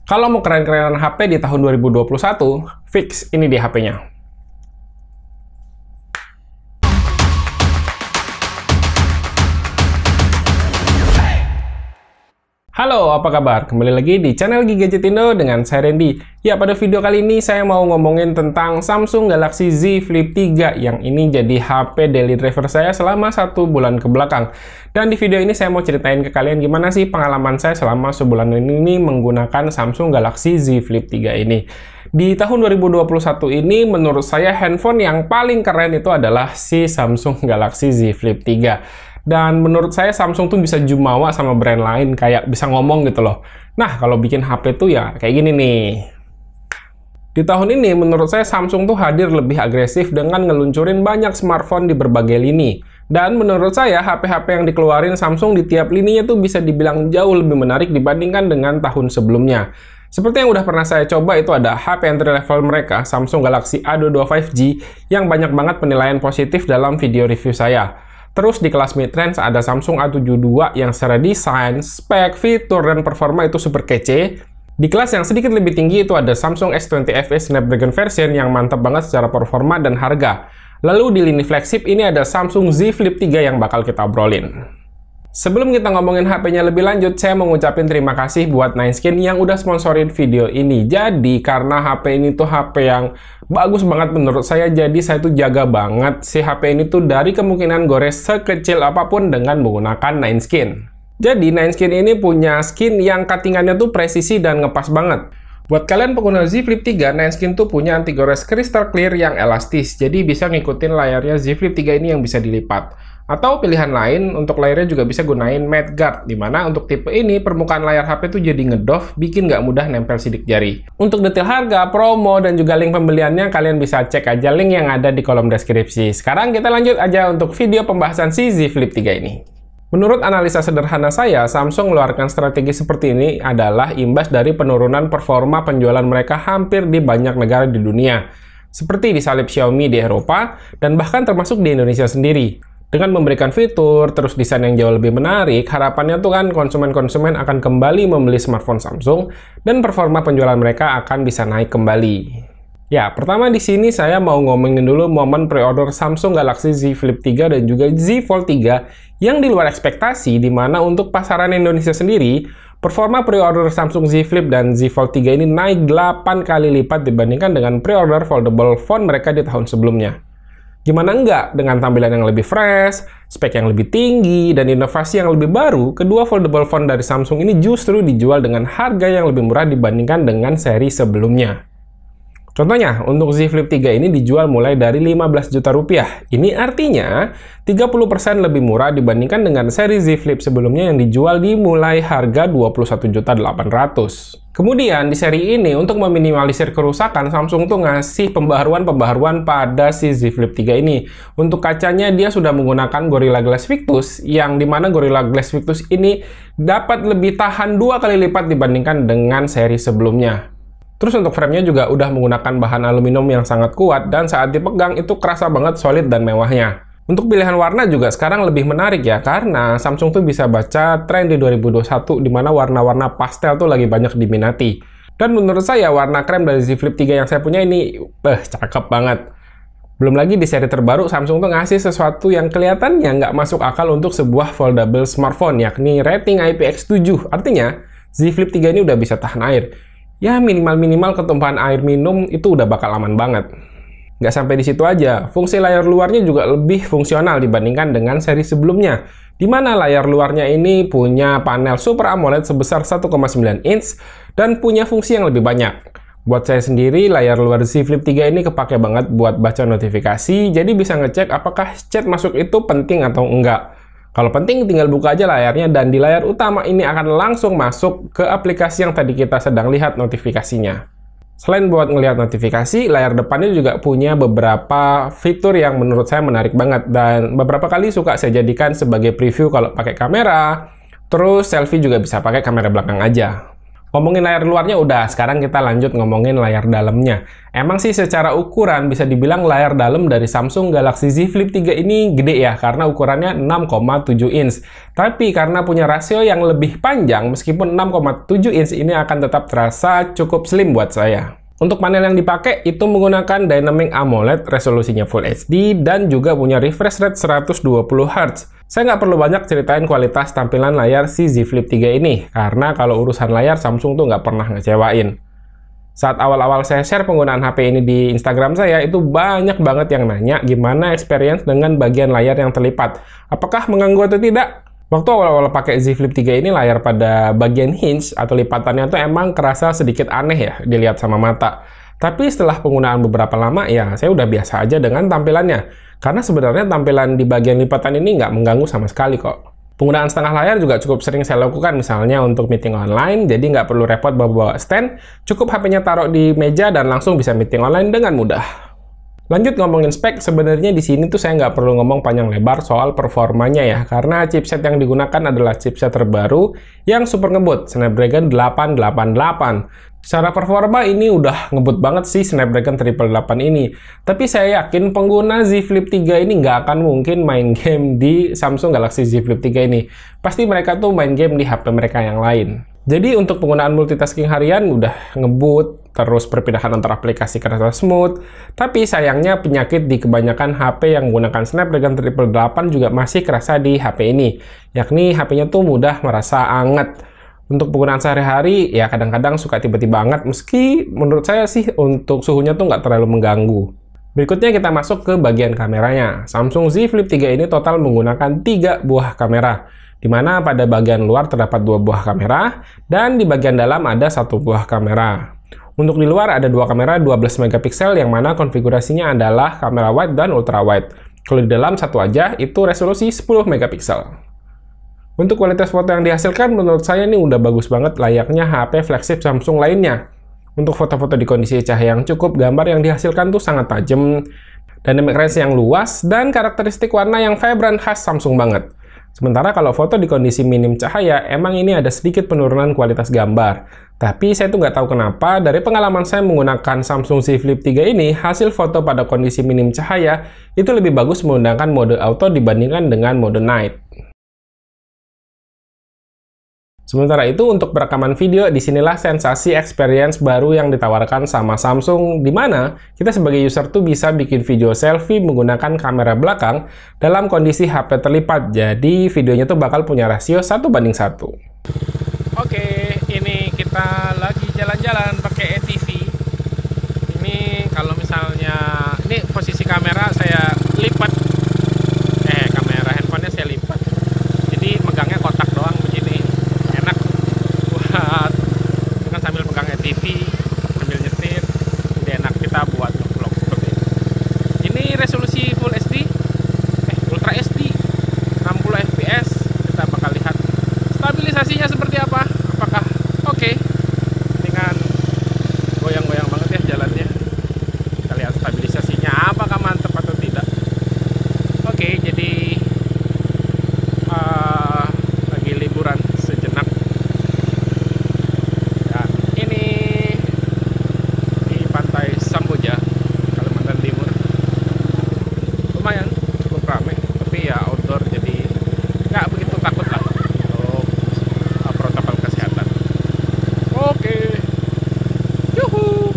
Kalau mau keren-kerenan HP di tahun 2021, fix ini di HP-nya. Halo, apa kabar? Kembali lagi di channel Gadgetindo dengan saya Randy. Ya, pada video kali ini saya mau ngomongin tentang Samsung Galaxy Z Flip 3 yang ini jadi HP daily driver saya selama 1 bulan ke belakang. Dan di video ini saya mau ceritain ke kalian gimana sih pengalaman saya selama sebulan ini menggunakan Samsung Galaxy Z Flip 3 ini. Di tahun 2021 ini menurut saya handphone yang paling keren itu adalah si Samsung Galaxy Z Flip 3. Dan menurut saya Samsung tuh bisa jumawa sama brand lain, kayak bisa ngomong gitu loh. Nah, kalau bikin HP tuh ya kayak gini nih. Di tahun ini menurut saya Samsung tuh hadir lebih agresif dengan ngeluncurin banyak smartphone di berbagai lini. Dan menurut saya HP-HP yang dikeluarin Samsung di tiap lininya tuh bisa dibilang jauh lebih menarik dibandingkan dengan tahun sebelumnya. Seperti yang udah pernah saya coba itu ada HP entry level mereka, Samsung Galaxy A22 5G, yang banyak banget penilaian positif dalam video review saya. Terus di kelas mid-range ada Samsung A72 yang secara desain, spek, fitur, dan performa itu super kece. Di kelas yang sedikit lebih tinggi itu ada Samsung S20 FE Snapdragon version yang mantap banget secara performa dan harga. Lalu di lini flagship ini ada Samsung Z Flip 3 yang bakal kita obrolin. Sebelum kita ngomongin HP-nya lebih lanjut, saya mau ngucapin terima kasih buat Nineskin yang udah sponsorin video ini. Jadi, karena HP ini tuh HP yang bagus banget menurut saya, jadi saya tuh jaga banget si HP ini tuh dari kemungkinan gores sekecil apapun dengan menggunakan Nineskin. Jadi, Nineskin ini punya skin yang cuttingannya tuh presisi dan ngepas banget. Buat kalian pengguna Z Flip 3, Nineskin tuh punya anti gores crystal clear yang elastis, jadi bisa ngikutin layarnya Z Flip 3 ini yang bisa dilipat. Atau pilihan lain, untuk layarnya juga bisa gunain matte guard, dimana untuk tipe ini permukaan layar HP tuh jadi ngedoff, bikin nggak mudah nempel sidik jari. Untuk detail harga, promo, dan juga link pembeliannya, kalian bisa cek aja link yang ada di kolom deskripsi. Sekarang kita lanjut aja untuk video pembahasan si Z Flip 3 ini. Menurut analisa sederhana saya, Samsung mengeluarkan strategi seperti ini adalah imbas dari penurunan performa penjualan mereka hampir di banyak negara di dunia, seperti disalip Xiaomi di Eropa, dan bahkan termasuk di Indonesia sendiri. Dengan memberikan fitur, terus desain yang jauh lebih menarik, harapannya tuh kan konsumen-konsumen akan kembali membeli smartphone Samsung, dan performa penjualan mereka akan bisa naik kembali. Ya, pertama di sini saya mau ngomongin dulu momen pre-order Samsung Galaxy Z Flip 3 dan juga Z Fold 3 yang di luar ekspektasi, di mana untuk pasaran Indonesia sendiri, performa pre-order Samsung Z Flip dan Z Fold 3 ini naik 8 kali lipat dibandingkan dengan pre-order foldable phone mereka di tahun sebelumnya. Gimana enggak, dengan tampilan yang lebih fresh, spek yang lebih tinggi, dan inovasi yang lebih baru, kedua foldable phone dari Samsung ini justru dijual dengan harga yang lebih murah dibandingkan dengan seri sebelumnya. Contohnya, untuk Z Flip 3 ini dijual mulai dari 15 juta rupiah. Ini artinya 30% lebih murah dibandingkan dengan seri Z Flip sebelumnya yang dijual di mulai harga 21.800.000. Kemudian di seri ini untuk meminimalisir kerusakan, Samsung tuh ngasih pembaharuan pada si Z Flip 3 ini. Untuk kacanya dia sudah menggunakan Gorilla Glass Victus, yang dimana Gorilla Glass Victus ini dapat lebih tahan 2 kali lipat dibandingkan dengan seri sebelumnya. Terus untuk framenya juga udah menggunakan bahan aluminium yang sangat kuat dan saat dipegang itu kerasa banget solid dan mewahnya. Untuk pilihan warna juga sekarang lebih menarik ya, karena Samsung tuh bisa baca tren di 2021 di mana warna-warna pastel tuh lagi banyak diminati. Dan menurut saya warna krem dari Z Flip 3 yang saya punya ini cakep banget. Belum lagi di seri terbaru Samsung tuh ngasih sesuatu yang kelihatannya nggak masuk akal untuk sebuah foldable smartphone, yakni rating IPX7. Artinya Z Flip 3 ini udah bisa tahan air. Ya minimal-minimal ketumpahan air minum itu udah bakal aman banget. Nggak sampai di situ aja, fungsi layar luarnya juga lebih fungsional dibandingkan dengan seri sebelumnya, di mana layar luarnya ini punya panel Super AMOLED sebesar 1,9 inch dan punya fungsi yang lebih banyak. Buat saya sendiri, layar luar Z Flip 3 ini kepake banget buat baca notifikasi, jadi bisa ngecek apakah chat masuk itu penting atau enggak. Kalau penting, tinggal buka aja layarnya, dan di layar utama ini akan langsung masuk ke aplikasi yang tadi kita sedang lihat notifikasinya. Selain buat ngelihat notifikasi, layar depannya juga punya beberapa fitur yang menurut saya menarik banget, dan beberapa kali suka saya jadikan sebagai preview kalau pakai kamera, terus selfie juga bisa pakai kamera belakang aja. Ngomongin layar luarnya udah, sekarang kita lanjut ngomongin layar dalamnya. Emang sih secara ukuran bisa dibilang layar dalam dari Samsung Galaxy Z Flip 3 ini gede ya, karena ukurannya 6,7 inch. Tapi karena punya rasio yang lebih panjang, meskipun 6,7 inch ini akan tetap terasa cukup slim buat saya. Untuk panel yang dipakai itu menggunakan Dynamic AMOLED, resolusinya Full HD, dan juga punya refresh rate 120 Hz. Saya nggak perlu banyak ceritain kualitas tampilan layar si Z Flip 3 ini, karena kalau urusan layar Samsung tuh nggak pernah ngecewain. Saat awal-awal saya share penggunaan HP ini di Instagram saya, itu banyak banget yang nanya gimana experience dengan bagian layar yang terlipat. Apakah mengganggu atau tidak? Waktu awal-awal pakai Z Flip 3 ini, layar pada bagian hinge atau lipatannya tuh emang kerasa sedikit aneh ya dilihat sama mata. Tapi setelah penggunaan beberapa lama ya saya udah biasa aja dengan tampilannya. Karena sebenarnya tampilan di bagian lipatan ini nggak mengganggu sama sekali kok. Penggunaan setengah layar juga cukup sering saya lakukan, misalnya untuk meeting online, jadi nggak perlu repot bawa stand, cukup HP-nya taruh di meja dan langsung bisa meeting online dengan mudah. Lanjut ngomongin spek, sebenarnya di sini tuh saya nggak perlu ngomong panjang lebar soal performanya ya, karena chipset yang digunakan adalah chipset terbaru yang super ngebut, Snapdragon 888. Secara performa ini udah ngebut banget sih Snapdragon 888 ini, tapi saya yakin pengguna Z Flip 3 ini nggak akan mungkin main game di Samsung Galaxy Z Flip 3 ini. Pasti mereka tuh main game di HP mereka yang lain. Jadi untuk penggunaan multitasking harian udah ngebut, terus perpindahan antar aplikasi kerasa smooth, tapi sayangnya penyakit di kebanyakan HP yang menggunakan Snapdragon 888 juga masih kerasa di HP ini, yakni HP-nya tuh mudah merasa anget. Untuk penggunaan sehari-hari, ya kadang-kadang suka tiba-tiba anget, meski menurut saya sih untuk suhunya tuh nggak terlalu mengganggu. Berikutnya kita masuk ke bagian kameranya. Samsung Z Flip 3 ini total menggunakan 3 buah kamera, di mana pada bagian luar terdapat 2 buah kamera, dan di bagian dalam ada 1 buah kamera. Untuk di luar ada 2 kamera 12 megapiksel yang mana konfigurasinya adalah kamera wide dan ultra wide. Kalau di dalam satu aja itu resolusi 10 megapiksel. Untuk kualitas foto yang dihasilkan menurut saya ini udah bagus banget, layaknya HP flagship Samsung lainnya. Untuk foto-foto di kondisi cahaya yang cukup, gambar yang dihasilkan tuh sangat tajam, dynamic range yang luas, dan karakteristik warna yang vibrant khas Samsung banget. Sementara kalau foto di kondisi minim cahaya, emang ini ada sedikit penurunan kualitas gambar. Tapi saya tuh nggak tahu kenapa, dari pengalaman saya menggunakan Samsung Z Flip 3 ini, hasil foto pada kondisi minim cahaya itu lebih bagus menggunakan mode auto dibandingkan dengan mode night. Sementara itu, untuk perekaman video, disinilah sensasi experience baru yang ditawarkan sama Samsung, di mana kita sebagai user tuh bisa bikin video selfie menggunakan kamera belakang dalam kondisi HP terlipat. Jadi, videonya tuh bakal punya rasio 1:1. Oke, ini kita lagi jalan-jalan pakai ATV. Ini kalau misalnya, ini posisi kamera saya lipat. Kamera handphonenya saya lipat. Jadi, megangnya kotak doang begini. Dengan sambil pegang ATV, sambil nyetir, jadi enak kita buat vlog seperti ini. Ini resolusi Full HD, Ultra HD, 60 fps. Kita bakal lihat stabilisasinya seperti apa. Apakah oke? Dengan goyang-goyang banget ya jalannya. Kita lihat stabilisasinya apakah mantap atau tidak. Oke, jadi lagi liburan sejenak. Lumayan cukup ramai, tapi ya outdoor, jadi nggak begitu takut lah untuk protokol kesehatan. Oke, yuhu.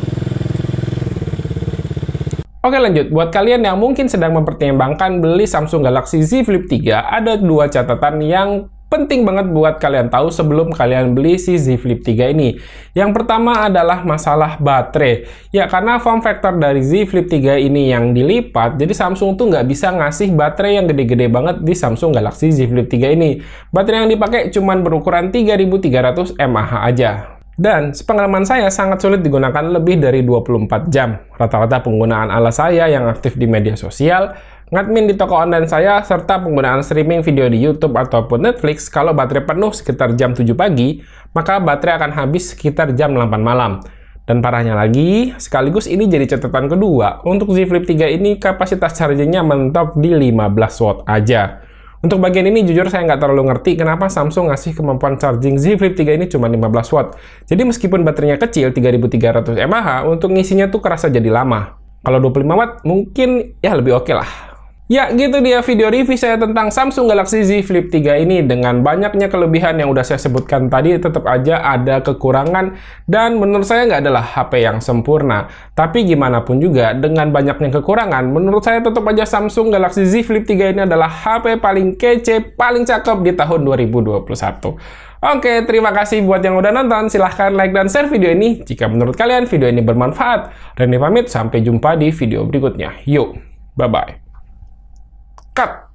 Oke, lanjut. Buat kalian yang mungkin sedang mempertimbangkan beli Samsung Galaxy Z Flip 3, ada 2 catatan yang penting banget buat kalian tahu sebelum kalian beli si Z Flip 3 ini. Yang pertama adalah masalah baterai. Ya, karena form factor dari Z Flip 3 ini yang dilipat, jadi Samsung tuh nggak bisa ngasih baterai yang gede-gede banget di Samsung Galaxy Z Flip 3 ini. Baterai yang dipakai cuman berukuran 3300 mAh aja. Dan sepengalaman saya sangat sulit digunakan lebih dari 24 jam. Rata-rata penggunaan ala saya yang aktif di media sosial, ngadmin di toko online saya, serta penggunaan streaming video di YouTube ataupun Netflix, kalau baterai penuh sekitar jam 7 pagi, maka baterai akan habis sekitar jam 8 malam. Dan parahnya lagi, sekaligus ini jadi catatan kedua, untuk Z Flip 3 ini kapasitas chargingnya mentok di 15 watt aja. Untuk bagian ini jujur saya nggak terlalu ngerti kenapa Samsung ngasih kemampuan charging Z Flip 3 ini cuma 15 watt. Jadi meskipun baterainya kecil 3300 mAh, untuk ngisinya tuh kerasa jadi lama. Kalau 25 watt mungkin ya lebih oke lah. Ya, gitu dia video review saya tentang Samsung Galaxy Z Flip 3 ini. Dengan banyaknya kelebihan yang udah saya sebutkan tadi, tetap aja ada kekurangan, dan menurut saya nggak adalah HP yang sempurna. Tapi gimana pun juga, dengan banyaknya kekurangan, menurut saya tetap aja Samsung Galaxy Z Flip 3 ini adalah HP paling kece, paling cakep di tahun 2021. Oke, terima kasih buat yang udah nonton. Silahkan like dan share video ini jika menurut kalian video ini bermanfaat. Reni pamit, sampai jumpa di video berikutnya. Yuk, bye-bye. Cut.